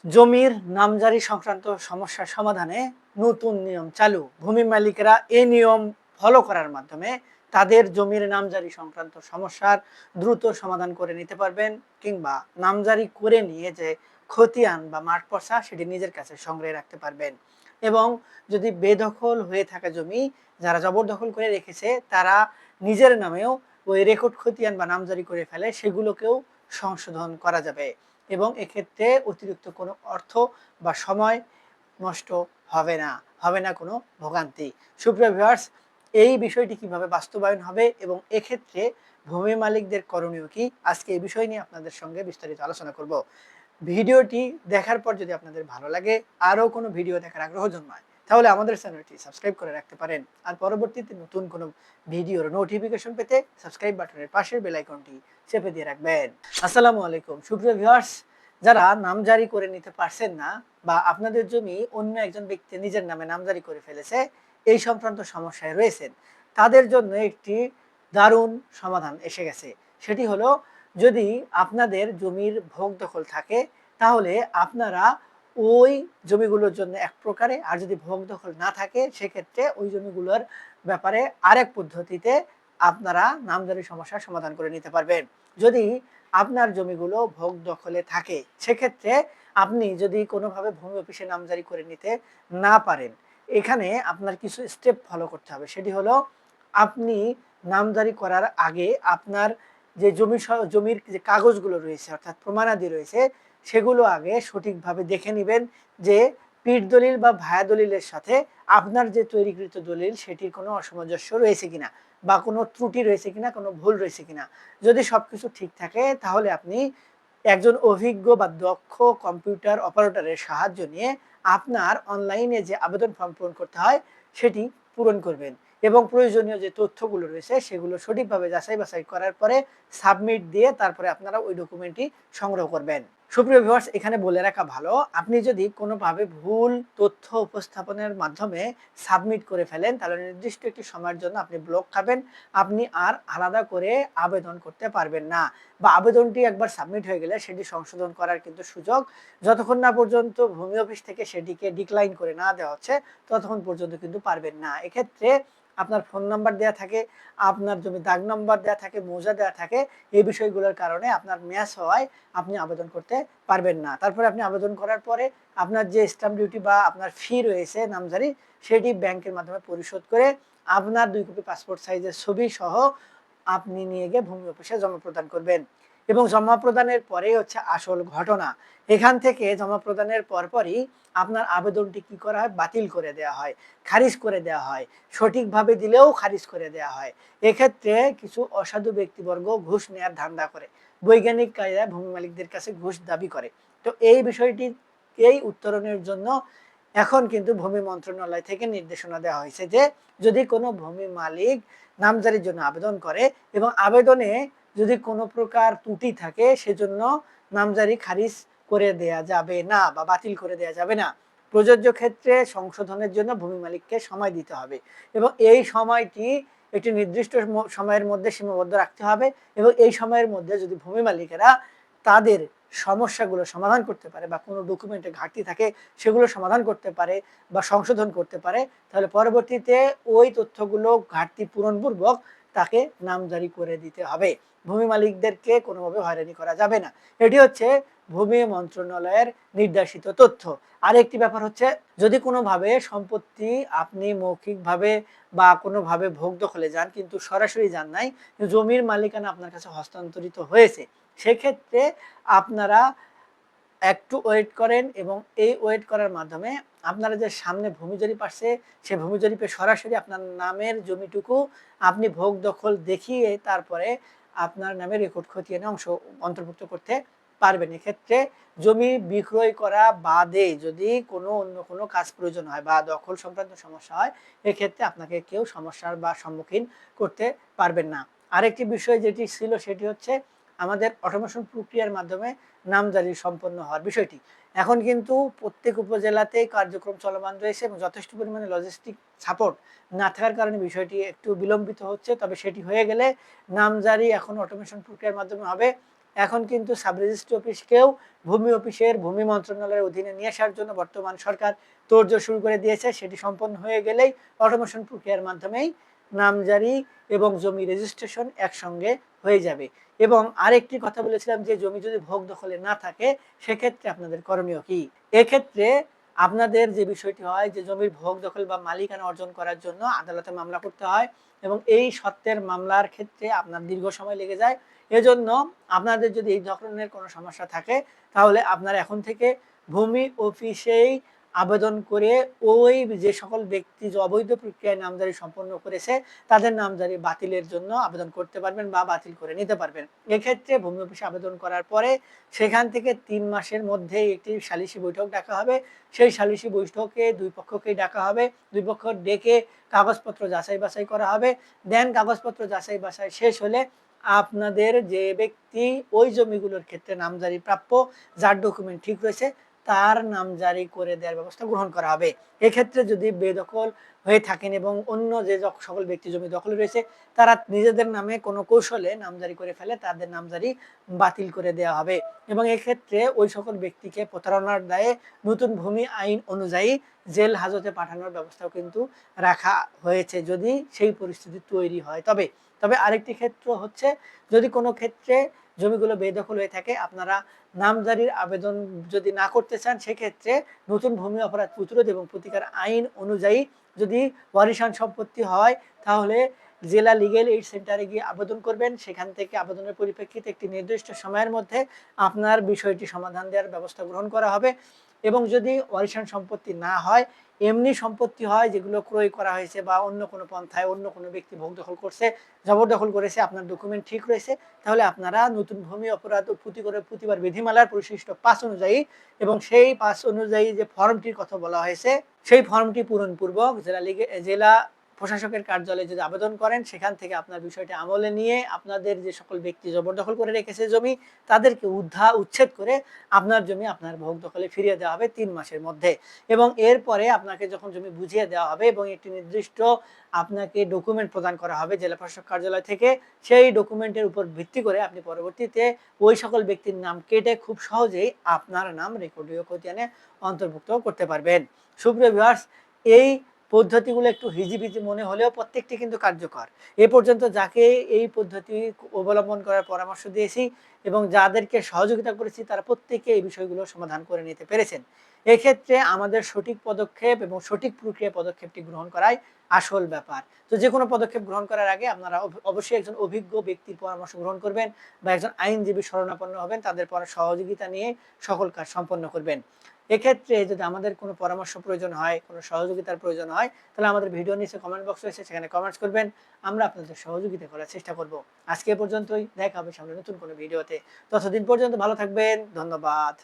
জমির নামজারি সংক্রান্ত সমস্যার সমাধানে নতুন নিয়ম চালু। ভূমি মালিকেরা এই নিয়ম ফলো করার মাধ্যমে তাদের জমির নামজারি সংক্রান্ত সমস্যার দ্রুত সমাধান করে নিতে পারবেন, কিংবা নামজারি করে নিয়ে যে খতিয়ান বা মাঠ পর্চা সেটি নিজের কাছে সংগ্রহে রাখতে পারবেন। এবং যদি বেদখল হয়ে থাকা জমি যারা জবরদখল করে রেখেছে তারা নিজের নামেও ওই রেকর্ড খতিয়ান বা নামজারি করে ফেলে, সেগুলোকেও সংশোধন করা যাবে। এবং এক্ষেত্রে অতিরিক্ত কোনো অর্থ বা সময় নষ্ট হবে না, হবে না কোনো ভোগান্তি। সুপ্রিয় ভিউয়ার্স, এই বিষয়টি কিভাবে বাস্তবায়ন হবে এবং এক্ষেত্রে ভূমি মালিকদের করণীয় কি, আজকে এই বিষয় নিয়ে আপনাদের সঙ্গে বিস্তারিত আলোচনা করব। ভিডিওটি দেখার পর যদি আপনাদের ভালো লাগে, আরও কোনো ভিডিও দেখার আগ্রহ জন্মায়, তাহলে আমাদের চ্যানেলটি সাবস্ক্রাইব করে রাখতে পারেন। আর পরবর্তীতে নতুন কোনো ভিডিওর নোটিফিকেশন পেতে সাবস্ক্রাইব বাটনের পাশের বেল আইকনটি চেপে দিয়ে রাখবেন। আসসালামু আলাইকুম সুপ্রিয় ভিউয়ার্স, যারা নামজারি করে নিতে পারছেন না বা আপনাদের জমি অন্য একজন ব্যক্তি নিজের নামে নামজারি করে ফেলেছে, এই সংক্রান্ত সমস্যায় রয়েছেন, তাদের জন্য একটি দারুণ সমাধান এসে গেছে। সেটি হলো, যদি আপনাদের জমির ভোগ দখল থাকে তাহলে আপনারা ওই জমিগুলোর জন্য এক প্রকারে, আর যদি ভোগ দখল না থাকে সেক্ষেত্রে ওই জমিগুলোর ব্যাপারে আরেক পদ্ধতিতে আপনারা নামজারি সমস্যার সমাধান করে নিতে পারবেন। যদি আপনার জমিগুলো ভোগ দখলে থাকে সেক্ষেত্রে আপনি যদি কোনোভাবে ভূমি অফিসে নামজারি করে নিতে না পারেন, এখানে আপনার কিছু স্টেপ ফলো করতে হবে। সেটি হলো, আপনি নামজারি করার আগে আপনার যে জমির যে কাগজগুলো রয়েছে অর্থাৎ প্রমাণাদি রয়েছে সেগুলো আগে সঠিকভাবে দেখে নেবেন যে পীঠ দলিল বা ভায়া দলিলের সাথে আপনার যে তৈরিকৃত দলিল সেটির কোনো অসামঞ্জস্য রয়েছে কিনা, বা কোনো ত্রুটি রয়েছে কিনা, কোনো ভুল রয়েছে কিনা। যদি সবকিছু ঠিক থাকে তাহলে আপনি একজন অভিজ্ঞ বা দক্ষ কম্পিউটার অপারেটরের সাহায্য নিয়ে আপনার অনলাইনে যে আবেদন ফর্ম পূরণ করতে হয় সেটি পূরণ করবেন, এবং প্রয়োজনীয় যে তথ্যগুলো রয়েছে সেগুলো সঠিকভাবে যাচাই বাছাই করার পরে সাবমিট দিয়ে তারপরে আপনারা ওই ডকুমেন্টটি সংগ্রহ করবেন। সুপ্রিয় ভিউয়ার্স, এখানে বলে রাখা ভালো, আপনি যদি কোনোভাবে ভুল তথ্য উপস্থাপনের মাধ্যমে সাবমিট করে ফেলেন তাহলে নির্দিষ্ট একটি সময়ের জন্য আপনি ব্লক খাবেন, আপনি আর আলাদা করে আবেদন করতে পারবেন না। বা আবেদনটি একবার সাবমিট হয়ে গেলে সেটি সংশোধন করার কিন্তু সুযোগ, যতক্ষণ না পর্যন্ত ভূমি অফিস থেকে সেটিকে ডিক্লাইন করে না দেওয়া হচ্ছে ততক্ষণ পর্যন্ত কিন্তু পারবেন না। এক্ষেত্রে আপনার ফোন নাম্বার দেওয়া থাকে, আপনার জমি দাগ নম্বর দেওয়া থাকে, মৌজা দেওয়া থাকে, এই বিষয়গুলোর কারণে আপনার ম্যাচ হওয়ায় আপনি আবেদন করতে পারবেন না। তারপরে আপনি আবেদন করার পরে আপনার যে স্ট্যাম্প ডিউটি বা আপনার ফি রয়েছে নামজারি, সেটি ব্যাংকের মাধ্যমে পরিশোধ করে আপনার 2 কপি পাসপোর্ট সাইজের ছবি সহ আপনি নিয়ে গিয়ে ভূমি অফিসে জমা প্রদান করবেন। এবং জমা প্রদানের পরেই হচ্ছে আসল ঘটনা। এখান থেকে জমা প্রদানের পরপরই আপনার আবেদনটি কি করা হয়, বাতিল করে দেওয়া হয়, খারিজ করে দেওয়া হয়, সঠিকভাবে দিলেও খারিজ করে দেওয়া হয়। এক্ষেত্রে কিছু অসাধু ব্যক্তিবর্গ ঘুষ নেওয়ার ধান্দা করে, বৈজ্ঞানিক কায়দায় ভূমি মালিকদের কাছে ঘুষ দাবি করে। তো এই বিষয়টি উত্তরণের জন্য এখন কিন্তু ভূমি মন্ত্রণালয় থেকে নির্দেশনা দেওয়া হয়েছে যে যদি কোনো ভূমি মালিক নামজারির জন্য আবেদন করে এবং আবেদনে যদি কোনো প্রকার ত্রুটি থাকে সেজন্য নামজারি খারিজ করে দেয়া যাবে না বা বাতিল করে দেয়া যাবে না। প্রযোজ্য ক্ষেত্রে সংশোধনের জন্য ভূমি মালিককে সময় দিতে হবে, এবং এই সময়টি একটি নির্দিষ্ট সময়ের মধ্যে সীমাবদ্ধ রাখতে হবে। এবং এই সময়ের মধ্যে যদি ভূমি মালিকেরা তাদের সমস্যাগুলো সমাধান করতে পারে বা কোনো ডকুমেন্টে ঘাটতি থাকে সেগুলো সমাধান করতে পারে বা সংশোধন করতে পারে, তাহলে পরবর্তীতে ওই তথ্যগুলো ঘাটতি পূরণপূর্বক তাকে নামজারি করে দিতে হবে। ভূমি মালিকদেরকে কোনোভাবে হয়রানি করা যাবে না। এটি হচ্ছে ভূমি মন্ত্রণালয়ের নির্দেশিত তথ্য। আরেকটি ব্যাপার হচ্ছে, যদি কোনোভাবে সম্পত্তি আপনি মৌখিকভাবে বা কোনোভাবে ভোগ দখলে যান কিন্তু সরাসরি যান নাই, জমির মালিকানা আপনার কাছে হস্তান্তরিত হয়েছে, সেক্ষেত্রে আপনারা একটু ওয়েট করেন, এবং এই ওয়েট করার মাধ্যমে আপনারা যে সামনে ভূমি জরিপ আসছে সে ভূমি জরিপে সরাসরি আপনার নামের জমিটুকু আপনি ভোগ দখল দেখিয়ে তারপরে আপনার নামে রেকর্ড খতিয়ানে অংশ অন্তর্ভুক্ত করতে পারবেন। এক্ষেত্রে জমি বিক্রয় করা বাদে যদি কোনো অন্য কোনো কাজ প্রয়োজন হয় বা দখল সংক্রান্ত সমস্যা হয়, এক্ষেত্রে আপনাকে কেউ সমস্যার বা সম্মুখীন করতে পারবেন না। আরেকটি বিষয় যেটি ছিল সেটি হচ্ছে আমাদের অটোমেশন প্রক্রিয়ার মাধ্যমে নামজারি সম্পন্ন হওয়ার বিষয়টি। এখন কিন্তু প্রত্যেক উপজেলাতেই কার্যক্রম চলমান রয়েছে এবং যথেষ্ট পরিমাণে লজিস্টিক সাপোর্ট না থাকার কারণে বিষয়টি একটু বিলম্বিত হচ্ছে। তবে সেটি হয়ে গেলে নামজারি এখন অটোমেশন প্রক্রিয়ার মাধ্যমে হবে। এখন কিন্তু সাব রেজিস্ট্রি অফিসকেও ভূমি অফিসের ভূমি মন্ত্রণালয়ের অধীনে নিয়ে আসার জন্য বর্তমান সরকার তোড়জোড় শুরু করে দিয়েছে। সেটি সম্পন্ন হয়ে গেলেই অটোমেশন প্রক্রিয়ার মাধ্যমেই নামজারি এবং জমি রেজিস্ট্রেশন একসঙ্গে হয়ে যাবে। এবং আরেকটি কথা বলেছিলাম যে জমি যদি ভোগ দখলে না থাকে সেক্ষেত্রে আপনাদের করণীয় কি। এক্ষেত্রে আপনাদের যে বিষয়টি হয় যে জমির ভোগ দখল বা মালিকানা অর্জন করার জন্য আদালতে মামলা করতে হয় এবং এই সত্ত্বের মামলার ক্ষেত্রে আপনার দীর্ঘ সময় লেগে যায়। এজন্য আপনাদের যদি এই ধরনের কোনো সমস্যা থাকে তাহলে আপনারা এখন থেকে ভূমি অফিসেই আবেদন করে ওই যে সকল ব্যক্তি যে অবৈধ প্রক্রিয়ায় নামজারি সম্পন্ন করেছে তাদের নামজারি বাতিলের জন্য আবেদন করতে পারবেন বা বাতিল করে নিতে পারবেন। এক্ষেত্রে ভূমি অফিসে আবেদন করার পরে সেখান থেকে ৩ মাসের মধ্যে একটি সালিসি বৈঠক ডাকা হবে। সেই সালিসি বৈঠকে দুই পক্ষকেই ডাকা হবে। দুই পক্ষ ডেকে কাগজপত্র যাচাই বাছাই করা হবে। দেন কাগজপত্র যাচাই বাছাই শেষ হলে আপনাদের যে ব্যক্তি ওই জমিগুলোর ক্ষেত্রে নামজারি প্রাপ্য, যার ডকুমেন্ট ঠিক রয়েছে তার নামজারি করে দেওয়ার ব্যবস্থা গ্রহণ করা হবে। এক্ষেত্রে যদি বেদখল হয়ে থাকেন এবং অন্য যে সকল ব্যক্তি জমি দখলে রয়েছে তারা নিজেদের নামে কোনো কৌশলে নামজারি করে ফেলে তাদের নামজারি বাতিল করে দেওয়া হবে। এবং এক্ষেত্রে ওই সকল ব্যক্তিকে প্রতারণার দায়ে নতুন ভূমি আইন অনুযায়ী জেল হাজতে পাঠানোর ব্যবস্থাও কিন্তু রাখা হয়েছে যদি সেই পরিস্থিতি তৈরি হয়। তবে তবে আরেকটি ক্ষেত্র হচ্ছে যদি কোনো ক্ষেত্রে জমিগুলো বেদখল হয়ে থাকে আপনারা নামজারির আবেদন যদি না করতে চান সেক্ষেত্রে নতুন ভূমি অপরাধ প্রতিরোধ এবং প্রতিকার আইন অনুযায়ী যদি ওয়ারিশান সম্পত্তি হয় তাহলে জেলা লিগ্যাল এইড সেন্টারে গিয়ে আবেদন করবেন। সেখান থেকে আবেদনের পরিপ্রেক্ষিতে একটি নির্দিষ্ট সময়ের মধ্যে আপনার বিষয়টি সমাধান দেওয়ার ব্যবস্থা গ্রহণ করা হবে। এবং যদি ওয়ারিশান সম্পত্তি না হয় এমনি সম্পত্তি হয় যেগুলো ক্রয় করা হয়েছে বা অন্য কোনো পন্থায় অন্য কোনো ব্যক্তি ভোগ দখল করছে, জবরদখল করেছে, আপনার ডকুমেন্ট ঠিক রয়েছে তাহলে আপনারা নতুন ভূমি অপরাধ ও প্রতিবার বিধিমালার পরিশিষ্ট ৫ অনুযায়ী এবং সেই ৫ অনুযায়ী যে ফর্মটির কথা বলা হয়েছে সেই ফর্মটি পূরণপূর্বক জেলা প্রশাসকের কার্যালয়ে যদি আবেদন করেন সেখান থেকে আপনার বিষয়টি আমলে নিয়ে আপনাদের যে সকল ব্যক্তি জবরদখল করে রেখেছে জমি তাদেরকে উচ্ছেদ করে আপনার জমি আপনার ভোগ দখলে ফিরিয়ে দেওয়া হবে ৩ মাসের মধ্যে। এবং এরপরে আপনাকে যখন জমি বুঝিয়ে দেওয়া হবে এবং একটি নির্দিষ্ট আপনাকে ডকুমেন্ট প্রদান করা হবে জেলা প্রশাসক কার্যালয় থেকে, সেই ডকুমেন্টের উপর ভিত্তি করে আপনি পরবর্তীতে ওই সকল ব্যক্তির নাম কেটে খুব সহজেই আপনার নাম রেকর্ডীয় খতিয়ানে অন্তর্ভুক্ত করতে পারবেন। সুপ্রিয় ভিউয়ার্স, এই পদ্ধতিগুলো একটু হিজিবিজি মনে হলেও প্রত্যেকটি কিন্তু কার্যকর। এ পর্যন্ত যাকে এই পদ্ধতি অবলম্বন করার পরামর্শ দিয়েছি এবং যাদেরকে সহযোগিতা করেছি তারা প্রত্যেকে এই বিষয়গুলো সমাধান করে নিতে পেরেছেন। এক্ষেত্রে আমাদের সঠিক পদক্ষেপ এবং সঠিক প্রক্রিয়া পদক্ষেপটি গ্রহণ করাই আসল ব্যাপার। তো যে কোনো পদক্ষেপ গ্রহণ করার আগে আপনারা অবশ্যই একজন অভিজ্ঞ ব্যক্তির পরামর্শ গ্রহণ করবেন বা একজন আইনজীবী শরণাপন্ন হবেন, তাদের সহযোগিতা নিয়ে সকল কাজ সম্পন্ন করবেন। এক্ষেত্রে যদি আমাদের কোনো পরামর্শ প্রয়োজন হয়, কোনো সহযোগিতার প্রয়োজন হয় তাহলে আমাদের ভিডিও নিচে কমেন্ট বক্স রয়েছে সেখানে কমেন্টস করবেন, আমরা আপনাদের সহযোগিতা করার চেষ্টা করব। আজকে এ পর্যন্তই, দেখা হবে সামনে নতুন কোনো ভিডিওতে। ততদিন পর্যন্ত ভালো থাকবেন, ধন্যবাদ।